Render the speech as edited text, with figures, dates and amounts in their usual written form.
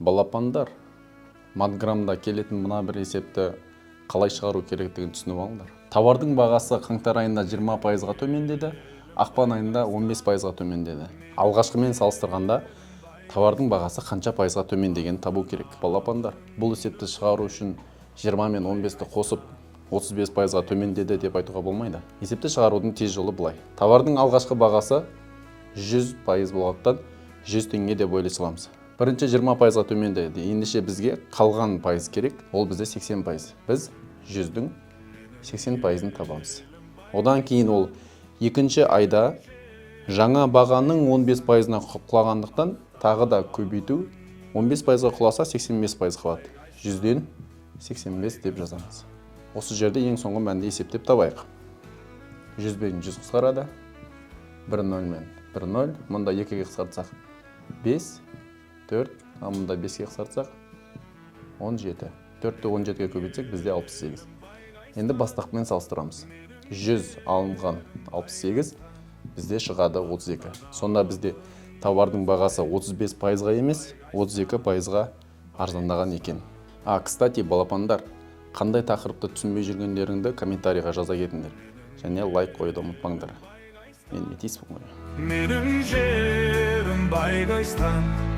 Балапандар, мадграмда келетін мына бір есепті қалай шығару керектігін түсініп алыңдар. Тауардың бағасы қаңтар айында 20%-ға төмендеді, ақпан айында 15%-ға төмендеді. Алғашқымен салыстырғанда тауардың бағасы қанша пайызға төмендегенін табу керек. Балапандар, бұл есепті шығару үшін 20 мен 15-ті қосып 35%-ға төмендеді деп айтуға болмайды. Есепті шығарудың тез жолы былай. Тауардың алғашқы бағасы 100% болғандықтан 100 теңге деп ойлай саламыз. Бірінші 20%-ға төмендеді. Ендеше бізге қалған пайыз керек, ол бізде 80%. Біз 100-дің 80%-ын табамыз. Одан кейін ол екінші айда жаңа бағаның 15%-на құлағандықтан тағы да көбейту, 15%-ға құласа 85% қалады. 100-ден 85 деп жазамыз. Осы жерде ең соңғы мәнді есептеп табайық. 100 бен 100 қысқарады. 1 0 мен 1 0. Мұнда 2-ге қысқартсақ 5, 4, мұнда 5-ге қысқартсақ 17. 4-ті 17-ге көбейтсек бізде 68. Енді бастапқымен салыстырамыз. 100 алынған 68, бізде шығады 32. Сонда бізде тауардың бағасы 35%-ға емес, 32%-ға арзандаған екен. Кстати, балапандар, қандай тақырыпты түсінбей жүргендеріңді комментарийға жаза кетіңдер. Және лайк қойды ұмытпаңдар. Мен Метис болмаймын. Менің жерім Байгайстан.